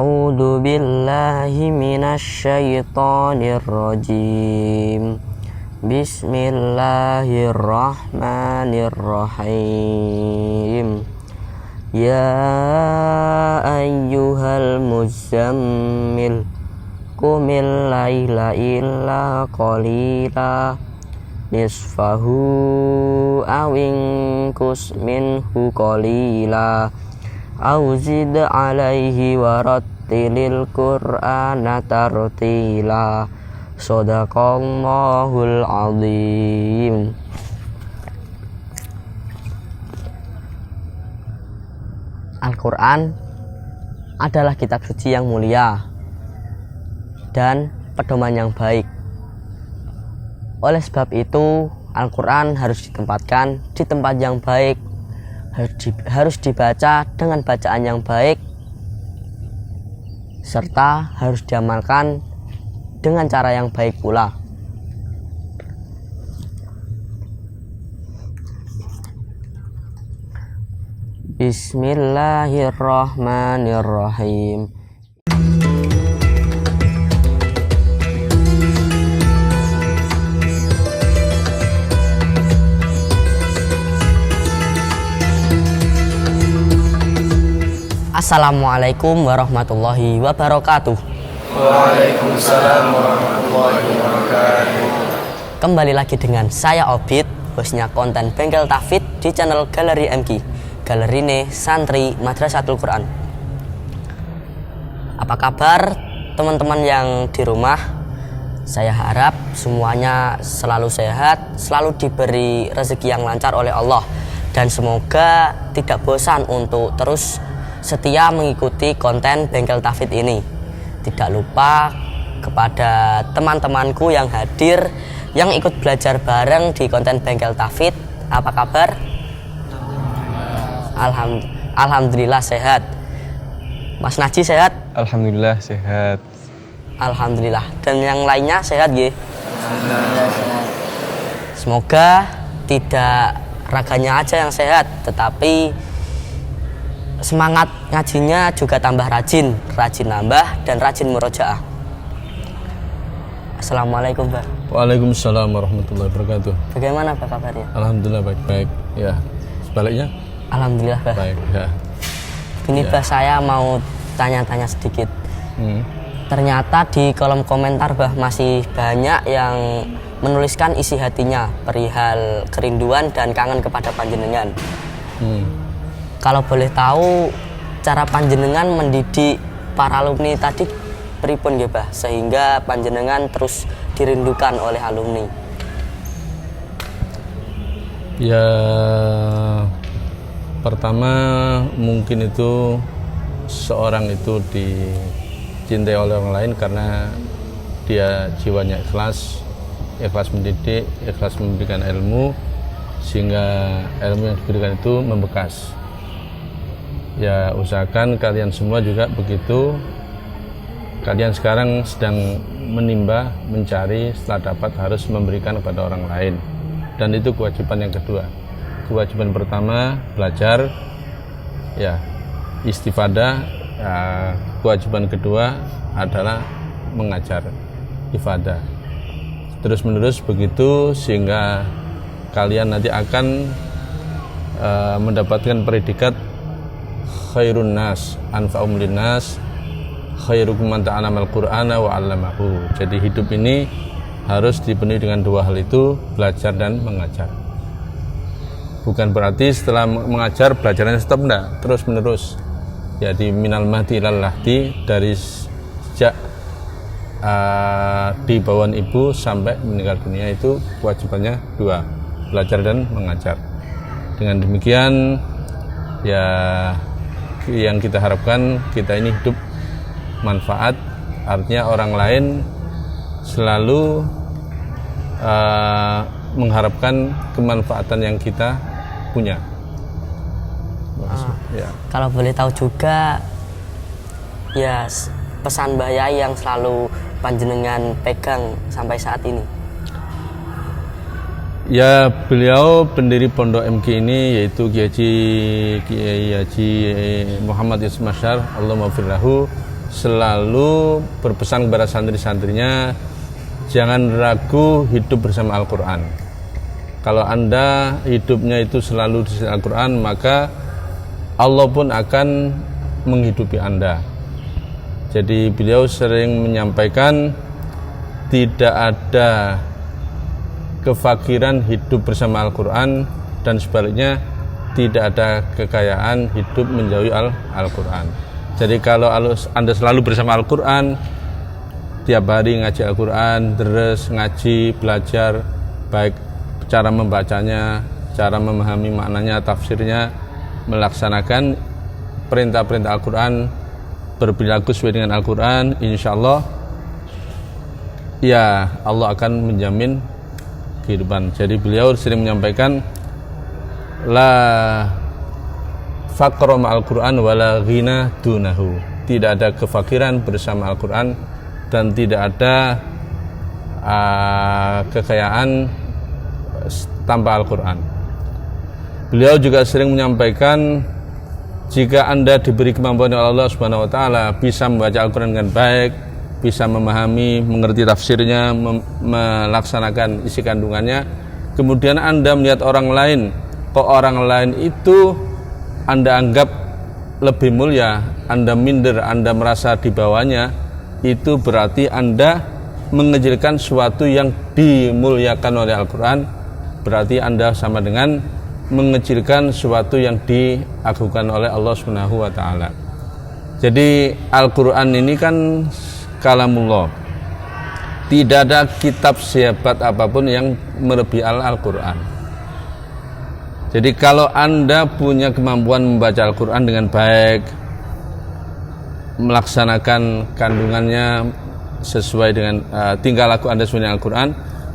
A'udzu billahi minasyaitonir rajim. Bismillahirrahmanirrahim. Ya ayyuhal muzammil qumil laila illa qalila nisfahu awinkus minhu qalila au zid alaihi warattilil qur'ana tartila. Shadaqallahul azim. Al-Quran adalah kitab suci yang mulia dan pedoman yang baik. Oleh sebab itu, Al-Quran harus ditempatkan di tempat yang baik, harus dibaca dengan bacaan yang baik, serta harus diamalkan dengan cara yang baik pula. Bismillahirrahmanirrahim. Assalamualaikum warahmatullahi wabarakatuh. Waalaikumsalam warahmatullahi wabarakatuh. Kembali lagi dengan saya Obid, hostnya konten Bengkel Tahfidz di channel Galeri MQ, Galerine Santri Madrasatul Quran. Apa kabar teman-teman yang di rumah? Saya harap semuanya selalu sehat, selalu diberi rezeki yang lancar oleh Allah, dan semoga tidak bosan untuk terus setia mengikuti konten Bengkel Tahfidz ini. Tidak lupa kepada teman-temanku yang hadir, yang ikut belajar bareng di konten Bengkel Tahfidz. Apa kabar? Alhamdulillah sehat. Mas Naji sehat? Alhamdulillah sehat. Alhamdulillah. Dan yang lainnya sehat nggih? Alhamdulillah sehat. Semoga tidak raganya aja yang sehat, tetapi semangat ngajinya juga tambah rajin nambah dan rajin murojaah. Assalamualaikum, Pak. Waalaikumsalam warahmatullahi wabarakatuh. Bagaimana Pak kabarnya? Alhamdulillah baik-baik. Ya, sebaliknya? Alhamdulillah, Pak. Baik, ya. Ini Pak, saya mau tanya-tanya sedikit. Ternyata di kolom komentar Bah masih banyak yang menuliskan isi hatinya perihal kerinduan dan kangen kepada panjenengan. Kalau boleh tahu, cara panjenengan mendidik para alumni tadi pripun nggih, Bah, sehingga panjenengan terus dirindukan oleh alumni? Ya, pertama mungkin itu seorang itu dicintai oleh orang lain karena dia jiwanya ikhlas mendidik, ikhlas memberikan ilmu, sehingga ilmu yang diberikan itu membekas. Ya, usahakan kalian semua juga begitu. Kalian sekarang sedang menimba, mencari, setelah dapat harus memberikan kepada orang lain. Dan itu kewajiban yang kedua. Kewajiban pertama belajar, ya, istifadah. Ya, kewajiban kedua adalah mengajar, ifadah. Terus menerus begitu sehingga kalian nanti akan mendapatkan predikat khairun nas anfa'um linnas khairukum man ta'allamal qur'ana wa 'allamahu. Jadi hidup ini harus dipenuhi dengan dua hal itu, belajar dan mengajar. Bukan berarti setelah mengajar belajarnya stop, enggak, terus menerus. Jadi minal mahdi ilal lahdi, dari sejak di bawaan ibu sampai meninggal dunia itu kewajibannya dua, belajar dan mengajar. Dengan demikian ya, yang kita harapkan kita ini hidup manfaat, artinya orang lain selalu mengharapkan kemanfaatan yang kita punya. Ya. Kalau boleh tahu juga, ya, pesan Mbah Yai yang selalu panjenengan pegang sampai saat ini. Ya, beliau pendiri Pondok MQ ini yaitu Kiai Haji Muhammad Yusuf Masyar, Allah maghfir lahu. selalu berpesan kepada santri-santrinya, jangan ragu hidup bersama Al-Quran. Kalau Anda hidupnya itu selalu di Al-Quran, maka Allah pun akan menghidupi Anda. Jadi beliau sering menyampaikan tidak ada kefakiran hidup bersama Al-Quran, dan sebaliknya tidak ada kekayaan hidup menjauhi Al-Quran. Jadi kalau Anda selalu bersama Al-Quran, tiap hari ngaji Al-Quran, terus ngaji, belajar, baik cara membacanya, cara memahami maknanya, tafsirnya, melaksanakan perintah-perintah Al-Quran, berperilaku sesuai dengan Al-Quran, insya Allah ya Allah akan menjamin kehidupan. Jadi beliau sering menyampaikan, la faqra ma'al Qur'an wala ghina dunahu. Tidak ada kefakiran bersama Al-Quran dan tidak ada kekayaan tanpa Al-Quran. Beliau juga sering menyampaikan, jika Anda diberi kemampuan oleh Allah Subhanahu wa taala bisa membaca Al-Quran dengan baik, bisa memahami, mengerti tafsirnya, melaksanakan isi kandungannya, kemudian Anda melihat orang lain, kok orang lain itu Anda anggap lebih mulia, Anda minder, Anda merasa di bawahnya, itu berarti Anda mengecilkan sesuatu yang dimuliakan oleh Al-Quran. Berarti Anda sama dengan mengecilkan sesuatu yang diagungkan oleh Allah Subhanahu wa taala. Jadi Al-Quran ini kan kalamullah. Tidak ada kitab sehebat apapun yang melebihi Al-Quran. Jadi kalau Anda punya kemampuan membaca Al-Quran dengan baik, melaksanakan kandungannya sesuai dengan tingkah laku Anda sesuai dengan Al-Quran,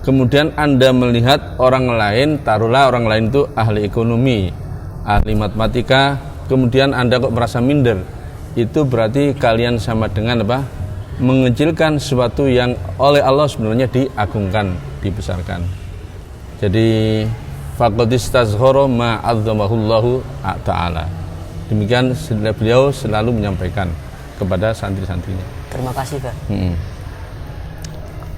kemudian Anda melihat orang lain, taruhlah orang lain itu ahli ekonomi, ahli matematika, kemudian Anda kok merasa minder, itu berarti kalian sama dengan apa? Mengecilkan sesuatu yang oleh Allah sebenarnya diagungkan, dibesarkan. Jadi faqad istazhara ma 'azzamahullahu ta'ala. Demikian beliau selalu menyampaikan kepada santri-santrinya. Terima kasih, Pak.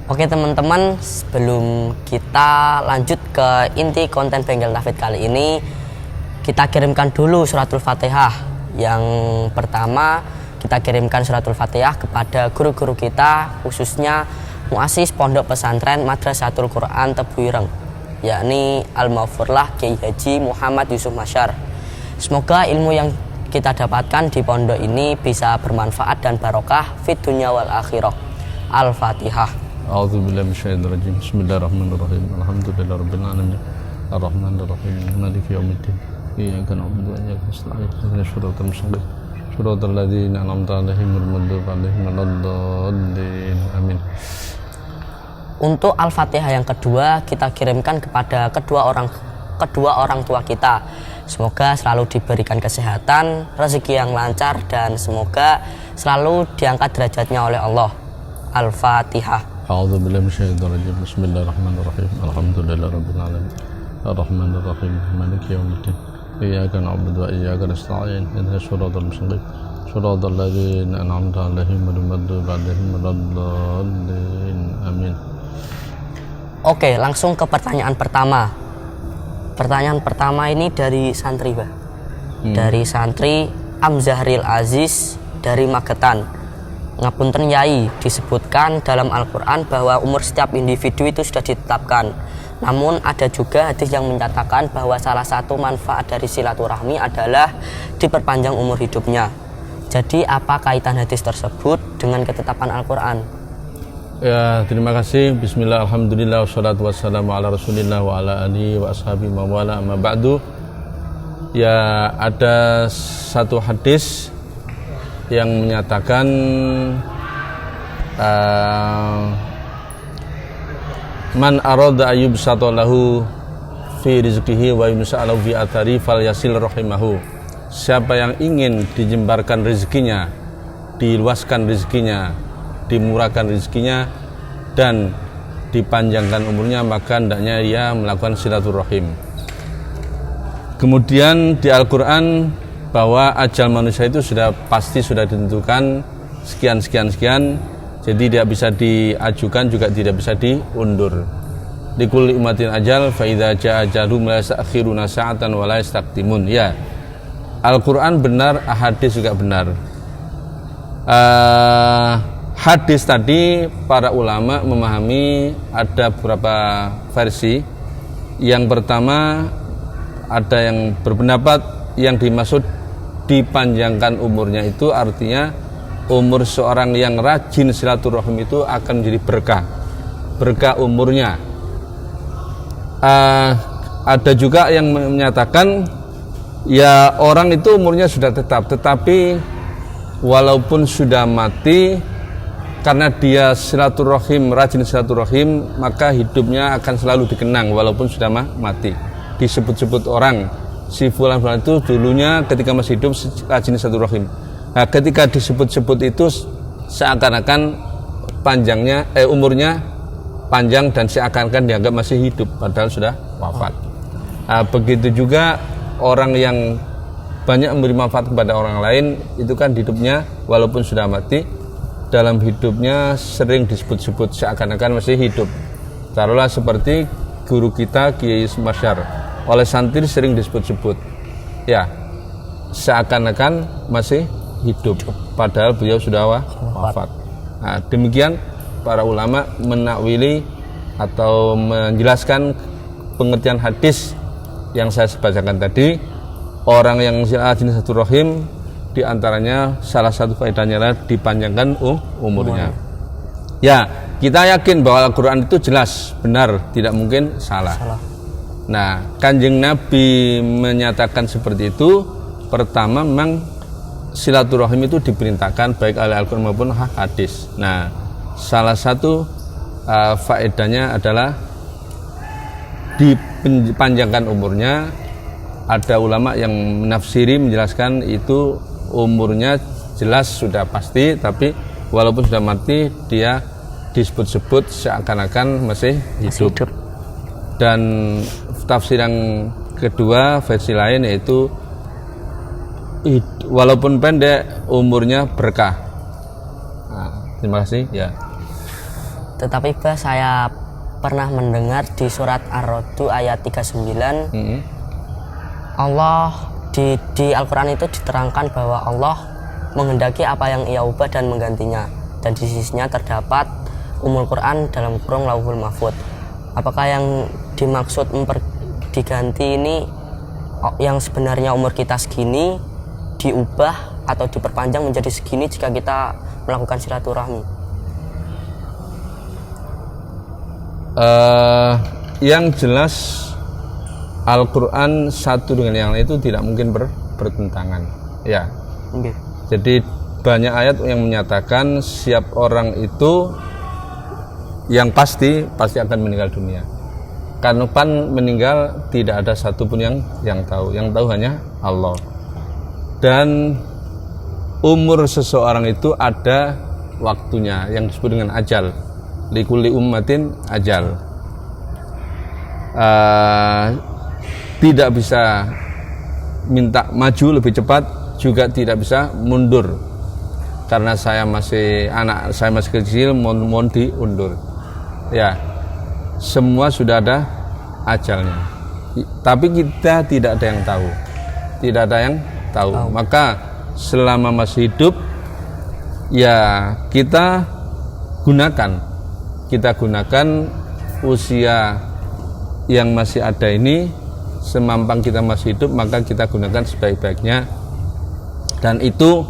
Oke teman-teman, sebelum kita lanjut ke inti konten Bengkel Tahfidz kali ini, kita kirimkan dulu suratul Fatihah. Yang pertama, kita kirimkan suratul Fatihah kepada guru-guru kita, khususnya muassis Pondok Pesantren Madrasatul Quran Tebuireng, yakni Al-Maghfurlah Kiai Haji Muhammad Yusuf Masyar. Semoga ilmu yang kita dapatkan di pondok ini bisa bermanfaat dan barokah fid dunya wal akhirah. Al-Fatihah. A'udzubillahi minasyaitonir rajim. Bismillahirrahmanirrahim. Alhamdulillahirabbil alamin. Arrahmanirrahim. Maliki yaumiddin. Iyyaka na'budu wa iyyaka nasta'in. Ihdinas siratal mustaqim. Shiratal ladzina an'amta 'alaihim ghairil maghdubi 'alaihim waladdallin. Amin. Untuk Al-Fatihah yang kedua kita kirimkan kepada kedua orang tua kita. Semoga selalu diberikan kesehatan, rezeki yang lancar, dan semoga selalu diangkat derajatnya oleh Allah. Al-Fatihah. A'udzubillahi minasyaitonir rajim. Bismillahirrahmanirrahim. Alhamdulillahirabbil alamin. Arrahmanirrahim. Maliki yaumiddin. Iyyaka na'budu wa iyyaka nasta'in. Ihdinas siratal mustaqim. Shiratal ladzina an'amta 'alaihim ghairil maghdubi 'alaihim waladdallin. Amin. Oke, langsung ke pertanyaan pertama. Pertanyaan pertama ini dari santri, Pak. Dari santri Amzahril Aziz dari Magetan. Ngapunten Yai, disebutkan dalam Al-Quran bahwa umur setiap individu itu sudah ditetapkan. Namun ada juga hadis yang menyatakan bahwa salah satu manfaat dari silaturahmi adalah diperpanjang umur hidupnya. Jadi apa kaitan hadis tersebut dengan ketetapan Al-Quran? Ya, terima kasih. Bismillah, alhamdulillah, wassalatu wassalamu ala rasulillah wa ala alihi wa ashabihi wa wala amma ba'du. Ya, ada satu hadis yang menyatakan man arada ayyub satalahu fi rizqihi wa yumsa'alahu fi athari falyasil rahimahu. Siapa yang ingin dijembarkan rezekinya, diluaskan rezekinya, dimurahkan rezekinya, dan dipanjangkan umurnya, maka hendaknya ia melakukan silaturahim. Kemudian di Al-Quran bahwa ajal manusia itu sudah pasti, sudah ditentukan sekian sekian sekian, jadi tidak bisa diajukan juga tidak bisa diundur. Likulli ummatin ajal fa idza jaa ajaluhum la yasta'khiruna sa'atan wa la yastaqdimun. Ya, Al-Quran benar, hadis juga benar. Hadis tadi para ulama memahami ada beberapa versi. Yang pertama, ada yang berpendapat yang dimaksud dipanjangkan umurnya itu artinya umur seorang yang rajin silaturahim itu akan menjadi berkah umurnya. Ada juga yang menyatakan ya orang itu umurnya sudah tetap, tetapi walaupun sudah mati, karena dia silaturahim, rajin silaturahim, maka hidupnya akan selalu dikenang walaupun sudah mati. Disebut-sebut orang, si fulan itu dulunya ketika masih hidup rajin silaturahim. Nah, ketika disebut-sebut itu seakan-akan umurnya panjang dan seakan-akan dianggap masih hidup padahal sudah wafat. Nah, begitu juga orang yang banyak memberi manfaat kepada orang lain itu kan hidupnya walaupun sudah mati, dalam hidupnya sering disebut-sebut seakan-akan masih hidup. Taruhlah seperti guru kita Kiai Masyar, oleh santri sering disebut-sebut ya seakan-akan masih hidup padahal beliau sudah wafat. Nah, demikian para ulama menakwili atau menjelaskan pengertian hadis yang saya bacakan tadi. Orang yang rajin silaturahim di antaranya salah satu faedahnya adalah dipanjangkan umurnya. Ya, kita yakin bahwa Al-Quran itu jelas, benar, tidak mungkin salah. Nah, Kanjeng Nabi menyatakan seperti itu. Pertama, memang silaturahim itu diperintahkan baik oleh Al-Quran maupun hadis. Nah, salah satu faedahnya adalah dipanjangkan umurnya. Ada ulama yang menafsiri menjelaskan itu umurnya jelas sudah pasti, tapi walaupun sudah mati dia disebut-sebut seakan-akan masih hidup. Dan tafsir yang kedua, versi lain, yaitu walaupun pendek umurnya berkah. Nah, terima kasih ya. Tetapi Bah, saya pernah mendengar di surat Ar-Ra'd ayat 39 Allah di Al-Quran itu diterangkan bahwa Allah menghendaki apa yang ia ubah dan menggantinya, dan di sisinya terdapat Ummul Quran dalam kurung Lauhul Mahfud. Apakah yang dimaksud diganti ini yang sebenarnya umur kita segini diubah atau diperpanjang menjadi segini jika kita melakukan silaturahmi? Yang jelas Al-Quran satu dengan yang lain itu tidak mungkin bertentangan. Ya. Okay. Jadi banyak ayat yang menyatakan setiap orang itu yang pasti akan meninggal dunia. Kapan meninggal tidak ada satupun yang tahu. Yang tahu hanya Allah. Dan umur seseorang itu ada waktunya yang disebut dengan ajal. Likulli ummatin ajal. Tidak bisa minta maju lebih cepat, juga tidak bisa mundur. Karena saya masih kecil, mohon diundur. Ya, semua sudah ada ajalnya. Tapi kita tidak ada yang tahu. Tidak ada yang tahu. Maka selama masih hidup, ya kita gunakan usia yang masih ada ini, semampang kita masih hidup, maka kita gunakan sebaik-baiknya. Dan itu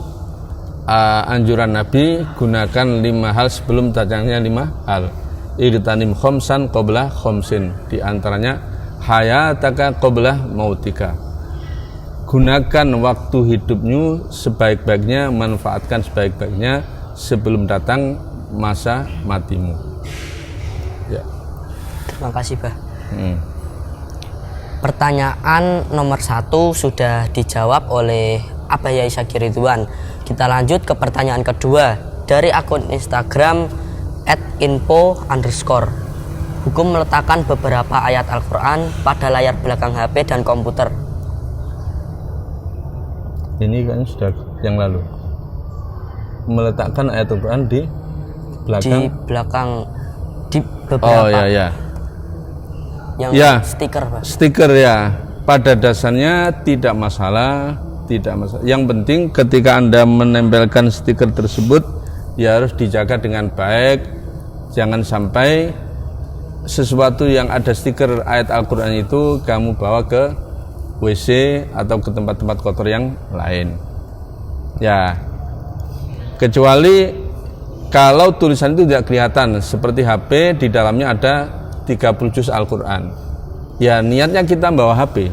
anjuran Nabi, gunakan 5 hal sebelum datangnya 5 hal. Irtanim khomsan qabla khomsin, di antaranya hayataka qabla mautika. Gunakan waktu hidupmu sebaik-baiknya, manfaatkan sebaik-baiknya sebelum datang masa matimu. Ya. Terima kasih, Bah. Pertanyaan nomor 1 sudah dijawab oleh Abaya Isaki Ridwan. Kita lanjut ke pertanyaan kedua dari akun Instagram @info_. Hukum meletakkan beberapa ayat Al-Quran pada layar belakang HP dan komputer. Ini kan sudah yang lalu. meletakkan ayat Al-Quran di di belakang. belakang di beberapa Oh ya. yang Ya. stiker Pak. Stiker ya. Pada dasarnya tidak masalah. Yang penting ketika Anda menempelkan stiker tersebut ya harus dijaga dengan baik. Jangan sampai sesuatu yang ada stiker ayat Al-Quran itu kamu bawa ke WC atau ke tempat-tempat kotor yang lain. Ya. Kecuali kalau tulisan itu tidak kelihatan, seperti HP di dalamnya ada 30 juz Al-Quran. Ya niatnya kita bawa HP.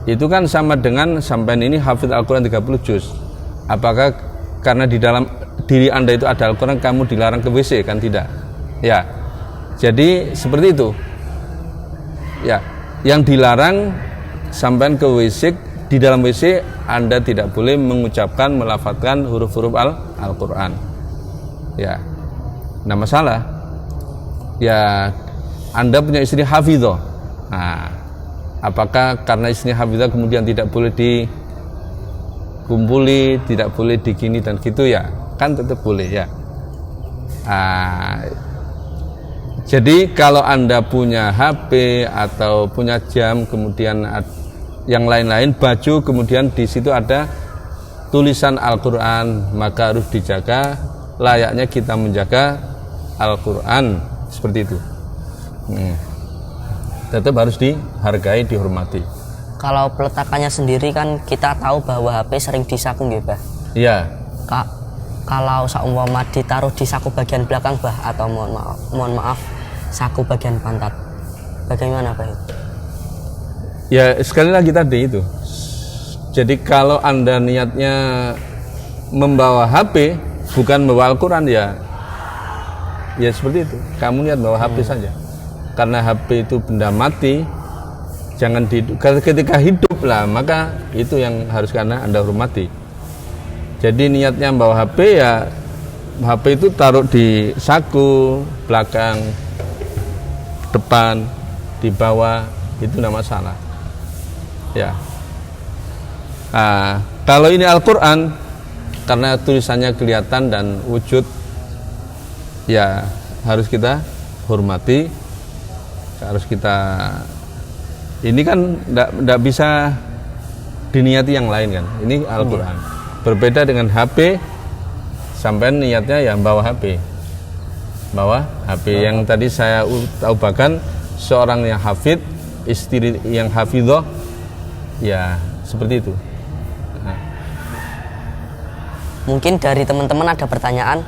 Itu kan sama dengan sampai ini hafid Al-Quran 30 juz. Apakah karena di dalam diri Anda itu ada Al-Quran kamu dilarang ke WC? Kan tidak. Ya. Jadi seperti itu. Ya, yang dilarang sampai ke WC, di dalam WC Anda tidak boleh mengucapkan, melafadzkan huruf-huruf Al-Quran. Ya, tidak masalah. Ya, Anda punya istri hafidhah. Nah, apakah karena istri hafidhah kemudian tidak boleh dikumpuli, tidak boleh digini dan gitu ya? Kan tetap boleh ya. Jadi kalau Anda punya HP atau punya jam, kemudian yang lain-lain, baju, kemudian di situ ada tulisan Al-Quran, maka harus dijaga layaknya kita menjaga Al-Quran, seperti itu. Tetap harus dihargai, dihormati. Kalau peletakannya sendiri kan kita tahu bahwa HP sering disakung ya Bah. Iya. Kalau seumpama ditaruh di saku bagian belakang Bah, atau mohon maaf saku bagian pantat, bagaimana Bah itu? Ya sekali lagi tadi itu. Jadi kalau Anda niatnya membawa HP bukan membawa Al-Quran ya seperti itu. Kamu niat bawa HP saja. Karena HP itu benda mati, jangan ketika hidup lah, maka itu yang harus Anda hormati. Jadi niatnya bawa HP ya HP itu taruh di saku, belakang, depan, di bawah, itu tidak masalah. Ya. Nah, kalau ini Al-Quran karena tulisannya kelihatan dan wujud, ya harus kita hormati, harus kita, ini kan tidak bisa diniati yang lain kan. Ini Al-Quran. Berbeda dengan HP, sampai niatnya ya bawa HP. Yang tadi saya tahu, bahkan seorang yang hafid, istri yang hafidhah, ya seperti itu. Nah. Mungkin dari teman-teman ada pertanyaan.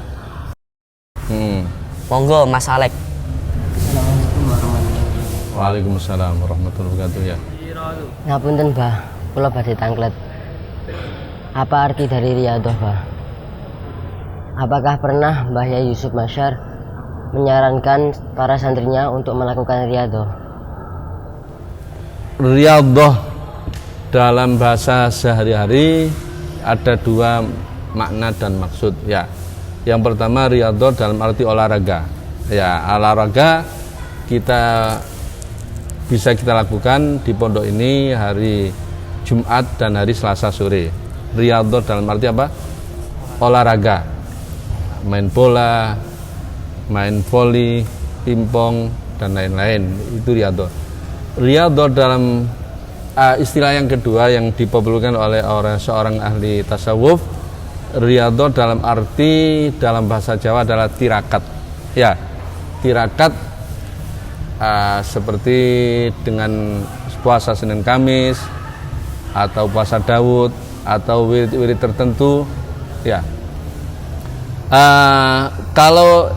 Monggo Mas Alek. Waalaikumsalam warahmatullahi wabarakatuh ya. Ngapunten Bah, kula badhe tanglet. Apa arti dari riyadhah Bah? Apakah pernah Mbah Yai Yusuf Masyar menyarankan para santrinya untuk melakukan riyadhah? Riyadhah dalam bahasa sehari-hari ada dua makna dan maksud ya. Yang pertama riyadhah dalam arti olahraga. Ya, olahraga bisa kita lakukan di pondok ini hari Jumat dan hari Selasa sore. Riyadhah dalam arti apa? Olahraga. Main bola, main voli, pingpong dan lain-lain, itu riyadhah. Riyadhah dalam istilah yang kedua yang dipopulerkan oleh seorang ahli tasawuf, riyadhah dalam arti dalam bahasa Jawa adalah tirakat. Ya, tirakat seperti dengan puasa Senin Kamis atau puasa Daud atau wirid tertentu. Ya, kalau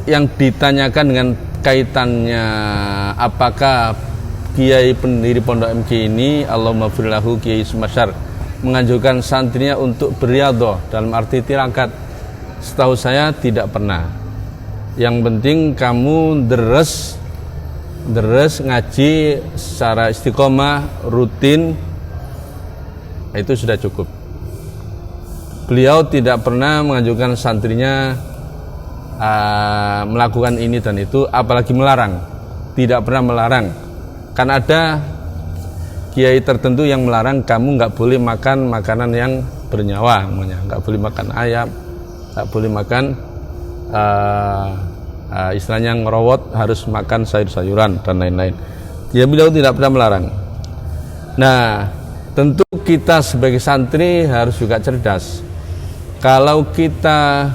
yang ditanyakan dengan kaitannya apakah Kiai pendiri Pondok MK ini, Allahumma firlahu Kiai Yusuf Masyar, menganjurkan santrinya untuk berriyadhah dalam arti tirakat, setahu saya tidak pernah. Yang penting kamu deres ngaji secara istiqomah, rutin, itu sudah cukup. Beliau tidak pernah menganjurkan santrinya melakukan ini dan itu, apalagi melarang. Tidak pernah melarang. Kan ada kiai tertentu yang melarang kamu nggak boleh makan makanan yang bernyawa, nggak boleh makan ayam, nggak boleh makan istilahnya ngerowot, harus makan sayur-sayuran dan lain-lain. Ya, beliau tidak pernah melarang. Nah, tentu kita sebagai santri harus juga cerdas. Kalau kita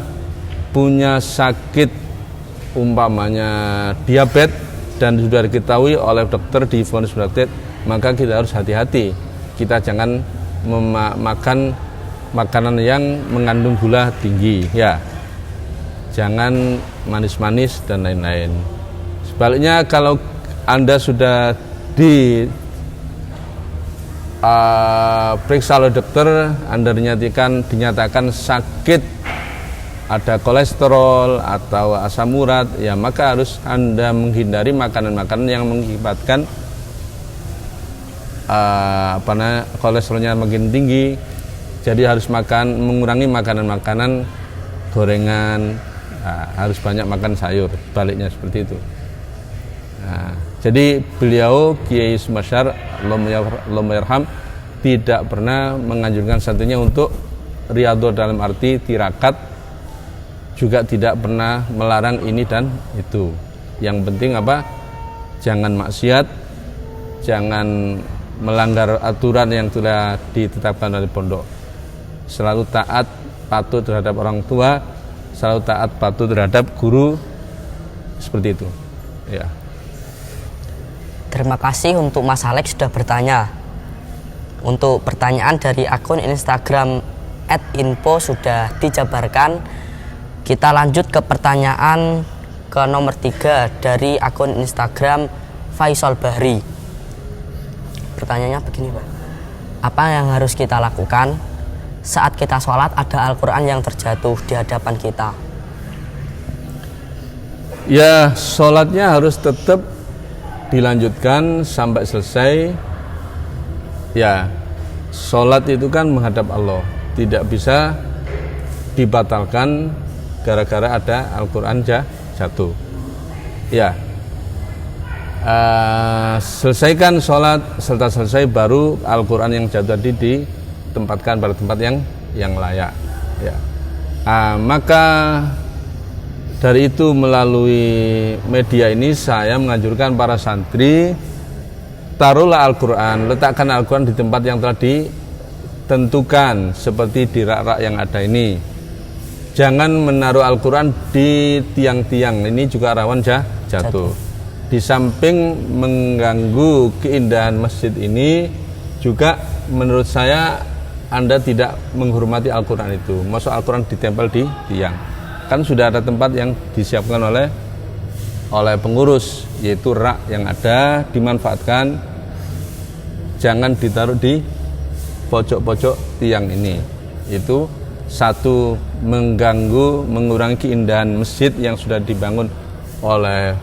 punya sakit umpamanya diabetes dan sudah diketahui oleh dokter, divonis diabetes, maka kita harus hati-hati. Kita jangan makan makanan yang mengandung gula tinggi, ya. Jangan manis-manis dan lain-lain. Sebaliknya, kalau Anda sudah periksa oleh dokter, Anda dinyatakan sakit, ada kolesterol atau asam urat, ya maka harus Anda menghindari makanan-makanan yang mengakibatkan kolesterolnya makin tinggi. Jadi harus mengurangi makanan-makanan gorengan, harus banyak makan sayur, baliknya seperti itu. Nah, jadi beliau Kiai Sumasyar Allahumayarham tidak pernah menganjurkan santrinya untuk riyadhah dalam arti tirakat, juga tidak pernah melarang ini dan itu. Yang penting apa? Jangan maksiat, jangan melanggar aturan yang telah ditetapkan oleh pondok. Selalu taat, patuh terhadap orang tua, selalu taat, patuh terhadap guru, seperti itu. Ya. Terima kasih untuk Mas Alex sudah bertanya. Untuk pertanyaan dari akun Instagram @info sudah dijabarkan. Kita lanjut ke pertanyaan ke nomor 3 dari akun Instagram Faisal Bahri. Pertanyaannya begini, Pak. Apa yang harus kita lakukan saat kita sholat ada Al-Quran yang terjatuh di hadapan kita? Ya, sholatnya harus tetap dilanjutkan sampai selesai. Ya, sholat itu kan menghadap Allah, tidak bisa dibatalkan gara-gara ada Al-Quran jatuh. Ya, selesaikan sholat, serta selesai baru Al-Quran yang jatuh tadi ditempatkan pada tempat yang layak. Ya, maka dari itu melalui media ini saya menganjurkan para santri, taruhlah Al-Quran, letakkan Al-Quran di tempat yang telah ditentukan, seperti di rak-rak yang ada ini. Jangan menaruh Al-Quran di tiang-tiang, ini juga rawan jatuh. Di samping mengganggu keindahan masjid ini, juga menurut saya Anda tidak menghormati Al-Quran itu. Masuk Al-Quran ditempel di tiang. Kan sudah ada tempat yang disiapkan oleh pengurus, yaitu rak yang ada, dimanfaatkan. Jangan ditaruh di pojok-pojok tiang ini. Itu satu, mengganggu, mengurangi keindahan masjid yang sudah dibangun oleh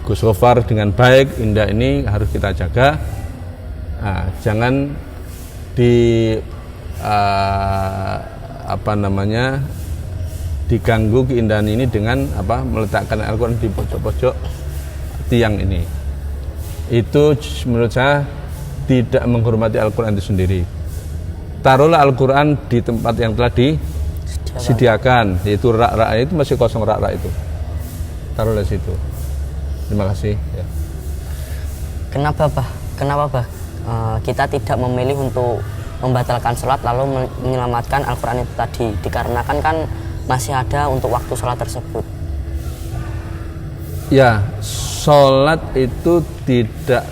Gus Gofar dengan baik, indah, ini harus kita jaga. Jangan diganggu keindahan ini dengan meletakkan Al-Quran di pojok-pojok tiang ini. Itu menurut saya tidak menghormati Al-Quran itu sendiri. Taruhlah Al-Quran di tempat yang telah disediakan, yaitu rak-rak itu masih kosong, rak-rak itu taruhlah situ. Terima kasih. Ya. Kenapa Bah? Kita tidak memilih untuk membatalkan sholat lalu menyelamatkan Al-Quran itu tadi, dikarenakan kan masih ada untuk waktu sholat tersebut. Ya, sholat itu tidak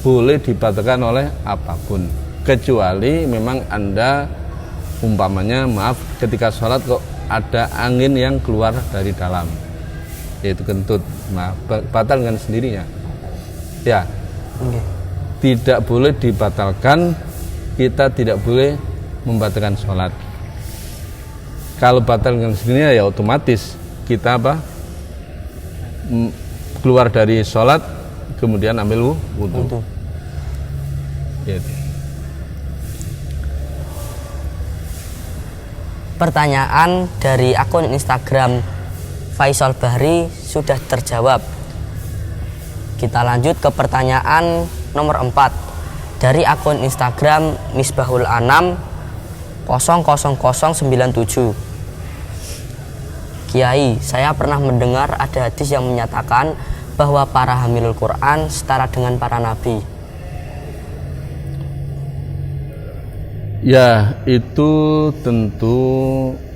boleh dibatalkan oleh apapun, kecuali memang Anda umpamanya, ketika sholat kok ada angin yang keluar dari dalam, yaitu kentut, batal dengan sendirinya. Ya, tidak boleh dibatalkan, kita tidak boleh membatalkan sholat. Kalau batal dengan sendirinya ya otomatis kita keluar dari sholat, kemudian ambil wudhu. Gitu. Pertanyaan dari akun Instagram Faisal Bahri sudah terjawab. Kita lanjut ke pertanyaan nomor 4 dari akun Instagram Misbahul Anam. 00097. Kiai, saya pernah mendengar ada hadis yang menyatakan bahwa para hamilul Quran setara dengan para nabi. Ya, itu tentu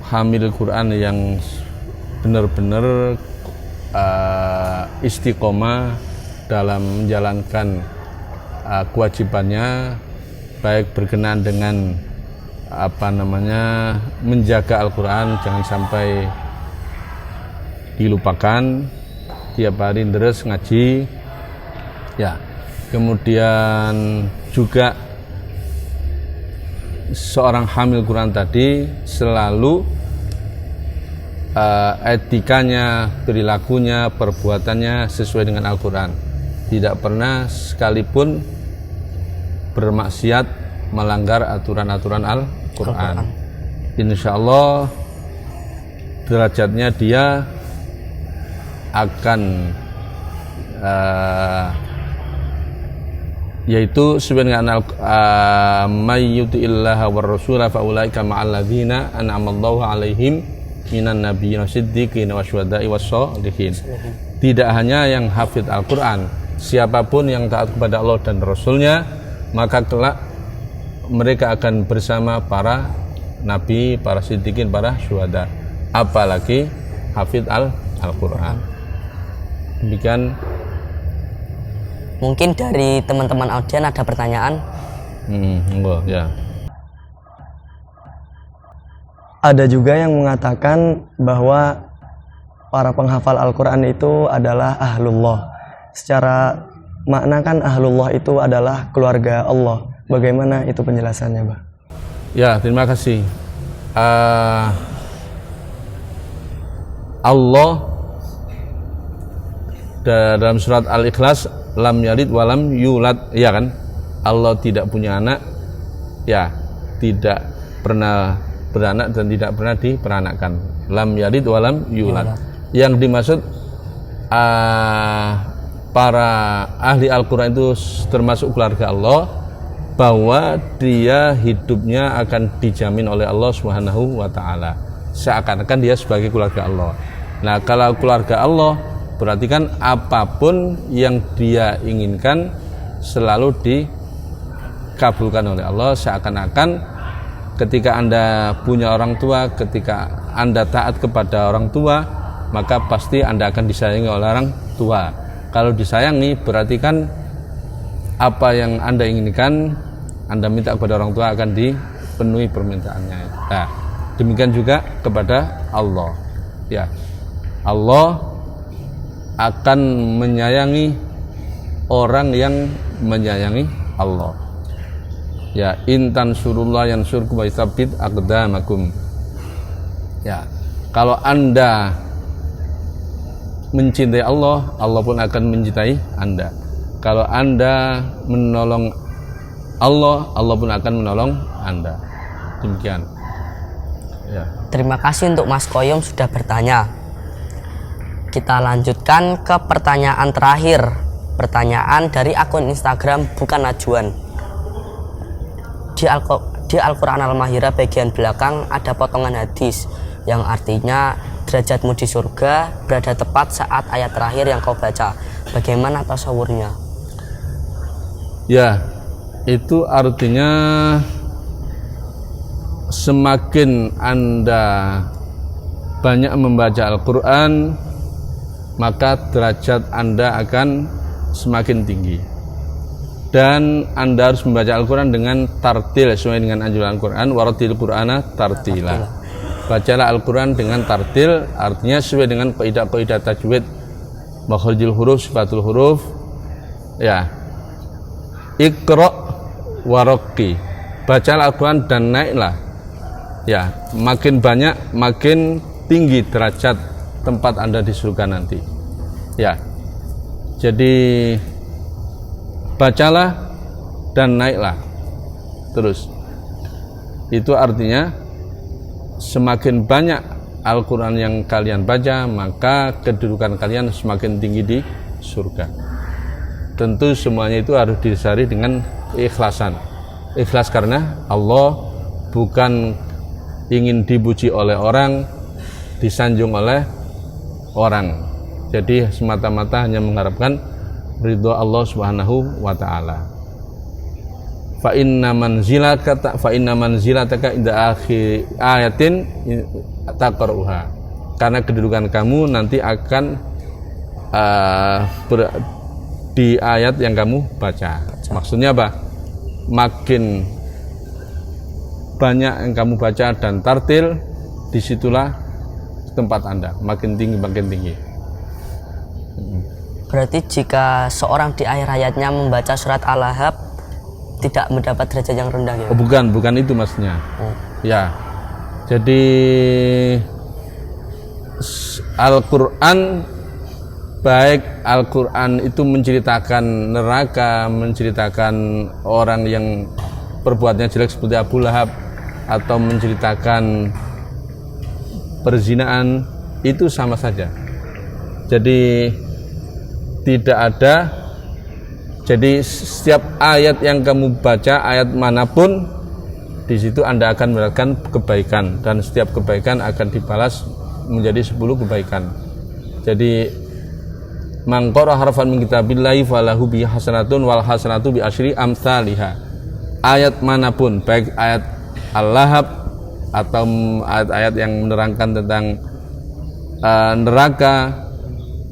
hamil Quran yang benar-benar istiqomah dalam menjalankan kewajibannya, baik berkenaan dengan menjaga Al-Quran, jangan sampai dilupakan, tiap hari terus ngaji, ya. Kemudian juga seorang hamil Quran tadi selalu etikanya, perilakunya, perbuatannya sesuai dengan Al-Quran, tidak pernah sekalipun bermaksiat, melanggar aturan-aturan Al-Quran. Insya Allah derajatnya dia akan yaitu sesuai dengan may yuti'illaha war rasula fa ulaika ma'al ladzina an'amallahu 'alaihim minan nabiyyin wasiddiqin wasyuhada'i wassalihin. Tidak hanya yang hafid Al-Quran, siapapun yang taat kepada Allah dan Rasulnya, maka kelak mereka akan bersama para nabi, para siddiqin, para syuhada, apalagi hafid Al-Quran. Demikian. Mungkin dari teman-teman audien ada pertanyaan? Ya. Ada juga yang mengatakan bahwa para penghafal Al-Quran itu adalah ahlullah. Secara makna kan ahlullah itu adalah keluarga Allah. Bagaimana itu penjelasannya, Mbak? Ya, terima kasih. Allah dalam surat Al-Ikhlas, lam yalid walam yulad, ya kan? Allah tidak punya anak, ya, tidak pernah beranak dan tidak pernah diperanakkan. Lam yalid walam yulad. Yang dimaksud para ahli Al-Quran itu termasuk keluarga Allah, bahwa dia hidupnya akan dijamin oleh Allah Subhanahu wa Ta'ala, seakan-akan dia sebagai keluarga Allah. Nah, kalau keluarga Allah berarti kan apapun yang dia inginkan selalu dikabulkan oleh Allah, seakan-akan ketika Anda punya orang tua, ketika Anda taat kepada orang tua, maka pasti Anda akan disayangi oleh orang tua. Kalau disayangi berarti kan apa yang Anda inginkan, Anda minta kepada orang tua akan dipenuhi permintaannya. Nah, demikian juga kepada Allah. Ya, Allah akan menyayangi orang yang menyayangi Allah. Ya, intan surullah yang surku wa isabbit aqdamakum. Ya, kalau Anda mencintai Allah, Allah pun akan mencintai Anda. Kalau Anda menolong Allah, Allah pun akan menolong Anda. Demikian. Ya. Terima kasih untuk Mas Koyom sudah bertanya. Kita lanjutkan ke pertanyaan terakhir. Pertanyaan dari akun Instagram Bukan Najwan. Di Al-Quran Al-Mahirah bagian belakang ada potongan hadis yang artinya derajatmu di surga berada tepat saat ayat terakhir yang kau baca. Bagaimana tasawurnya? Ya, itu artinya semakin Anda banyak membaca Al-Quran, maka derajat Anda akan semakin tinggi. Dan Anda harus membaca Al-Quran dengan tartil sesuai dengan anjuran Al-Quran, waratil Qur'ana tartila. Bacalah Al-Quran dengan tartil, artinya sesuai dengan kaidah-kaidah tajwid, makhrijul huruf, sifatul huruf. Ya, Iqra waraqi, bacalah Al-Quran dan naiklah. Ya, makin banyak makin tinggi derajat tempat Anda di surga nanti. Ya, jadi bacalah dan naiklah terus. Itu artinya semakin banyak Al-Quran yang kalian baca, maka kedudukan kalian semakin tinggi di surga. Tentu semuanya itu harus didasari dengan keikhlasan. Ikhlas karena Allah, bukan ingin dipuji oleh orang, disanjung oleh orang. Jadi semata-mata hanya mengharapkan ridho Allah Subhanahu wa taala. Fa inna manzilataka inda akhir ayatin taqra'uha. Karena kedudukan kamu nanti akan di ayat yang kamu baca. Maksudnya apa? Makin banyak yang kamu baca dan tartil, disitulah tempat Anda makin tinggi makin tinggi. Berarti jika seorang di akhir hayatnya membaca surat Al-Ahzab tidak mendapat derajat yang rendah ya? Oh, bukan itu maksudnya. Ya. Jadi Al-Qur'an, baik Al-Qur'an itu menceritakan neraka, menceritakan orang yang perbuatannya jelek seperti Abu Lahab, atau menceritakan perzinaan, itu sama saja. Jadi tidak ada. Jadi setiap ayat yang kamu baca, ayat manapun, di situ Anda akan mendapatkan kebaikan, dan setiap kebaikan akan dibalas menjadi 10 kebaikan. Jadi man qara harfan min kitabillahi falahu bi hasanatun wal hasanatu bi asyri amsalihha. Ayat manapun, baik ayat Al-Lahab atau ayat-ayat yang menerangkan tentang neraka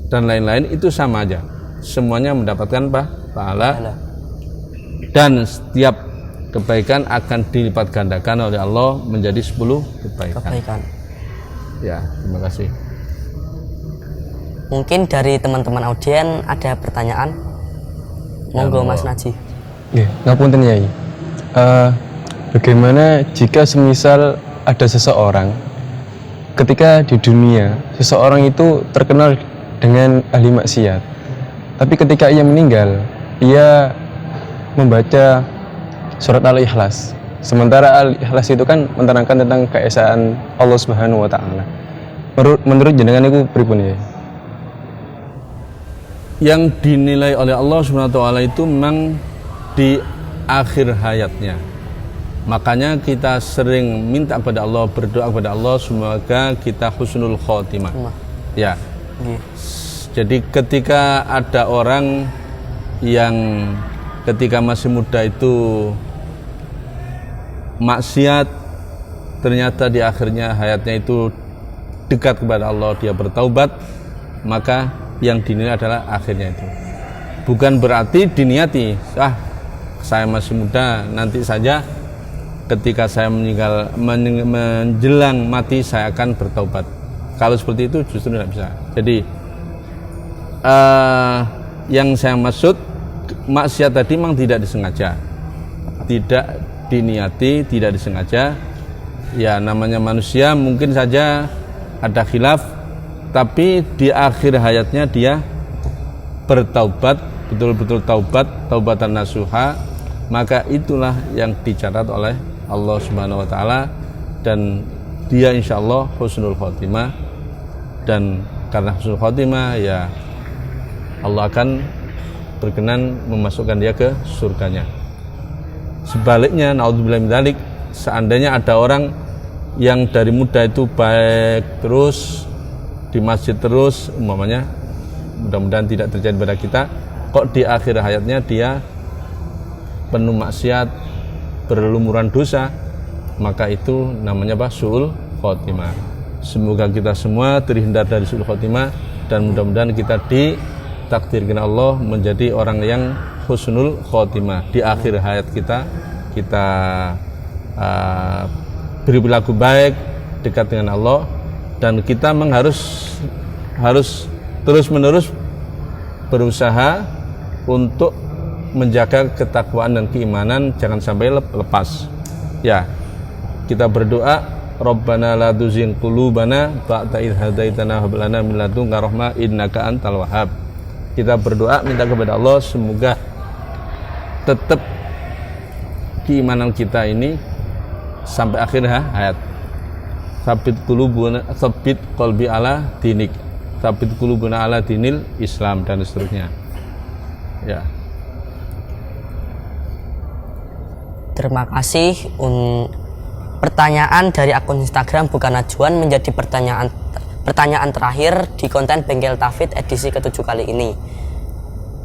dan lain-lain, itu sama aja. Semuanya mendapatkan pahala, dan setiap kebaikan akan dilipat gandakan oleh Allah menjadi 10 kebaikan. Ya, terima kasih. Mungkin dari teman-teman audien ada pertanyaan? Monggo Mas Naji. Nggih, ngapunten Yai. Bagaimana jika semisal ada seseorang ketika di dunia seseorang itu terkenal dengan ahli maksiat, tapi ketika ia meninggal ia membaca surat Al-Ikhlas, sementara Al-Ikhlas itu kan menerangkan tentang keesaan Allah Subhanahu wa taala. Menurut jenengan itu pripun ya? Yang dinilai oleh Allah Subhanahu wa taala itu memang di akhir hayatnya. Makanya kita sering minta kepada Allah, berdoa kepada Allah semoga kita husnul khotimah. Ya. Jadi ketika ada orang yang ketika masih muda itu maksiat, ternyata di akhirnya hayatnya itu dekat kepada Allah, dia bertaubat, maka yang dinilai adalah akhirnya itu. Bukan berarti diniati, saya masih muda, nanti saja ketika saya meninggal menjelang mati saya akan bertaubat. Kalau seperti itu justru tidak bisa. Jadi yang saya maksud, maksiat tadi memang tidak disengaja, tidak diniati, tidak disengaja. Ya namanya manusia, mungkin saja ada khilaf, tapi di akhir hayatnya dia bertaubat, betul-betul taubat, taubatan nasuha, maka itulah yang dicatat oleh Allah Subhanahu wa taala, dan dia insyaallah husnul khotimah. Dan karena husnul khotimah, ya Allah akan berkenan memasukkan dia ke surganya. Sebaliknya, naudzubillah min dzalik, seandainya ada orang yang dari muda itu baik terus, di masjid terus umpamanya, mudah-mudahan tidak terjadi pada kita, kok di akhir hayatnya dia penuh maksiat, berlumuran dosa, maka itu namanya su'ul khotimah. Semoga kita semua terhindar dari su'ul khotimah, dan mudah-mudahan kita ditakdirkan Allah menjadi orang yang husnul khotimah. Di akhir hayat kita berperilaku baik, dekat dengan Allah, dan kita memang harus terus-menerus berusaha untuk menjaga ketakwaan dan keimanan, jangan sampai lepas. Ya, kita berdoa, Rabbana la tuzigh qulubana ba'da idh hadaitana wa hab lana min ladunka rahmah innaka antal wahhab. Kita berdoa minta kepada Allah semoga tetap keimanan kita ini sampai akhir hayat. Sabit qulubuna, sabit qalbi ala dinik, sabit qulubuna ala dinil Islam, dan seterusnya. Ya. Terima kasih pertanyaan dari akun Instagram Bukan Najwan menjadi pertanyaan terakhir di konten Bengkel Tauhid edisi ke-7 kali ini.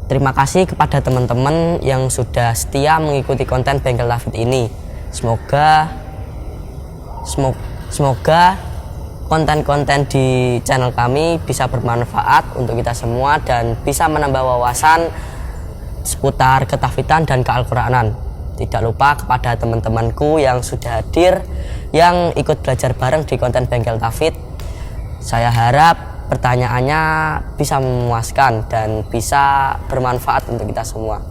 Terima kasih kepada teman-teman yang sudah setia mengikuti konten Bengkel Tauhid ini. Semoga konten-konten di channel kami bisa bermanfaat untuk kita semua dan bisa menambah wawasan seputar ketauhidan dan kealquranan. Tidak lupa kepada teman-temanku yang sudah hadir, yang ikut belajar bareng di konten Bengkel Tauhid. Saya harap pertanyaannya bisa memuaskan dan bisa bermanfaat untuk kita semua.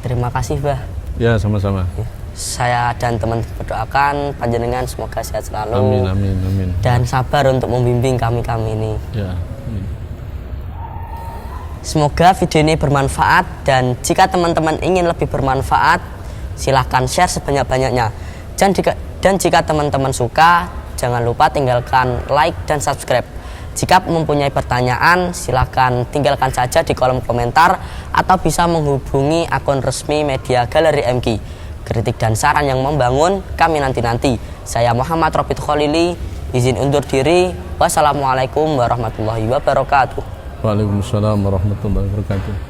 Terima kasih, Bah. Ya, sama-sama. Saya dan teman berdoakan panjenengan semoga sehat selalu. Amin, amin, amin. Dan sabar untuk membimbing kami ini. Ya. Amin. Semoga video ini bermanfaat, dan jika teman-teman ingin lebih bermanfaat, silahkan share sebanyak-banyaknya. Dan jika teman-teman suka, jangan lupa tinggalkan like dan subscribe. Jika mempunyai pertanyaan, silahkan tinggalkan saja di kolom komentar atau bisa menghubungi akun resmi media Galeri MQ. Kritik dan saran yang membangun kami nanti-nanti. Saya Muhammad Robit Khalili, izin undur diri. Wassalamualaikum warahmatullahi wabarakatuh. Waalaikumsalam warahmatullahi wabarakatuh.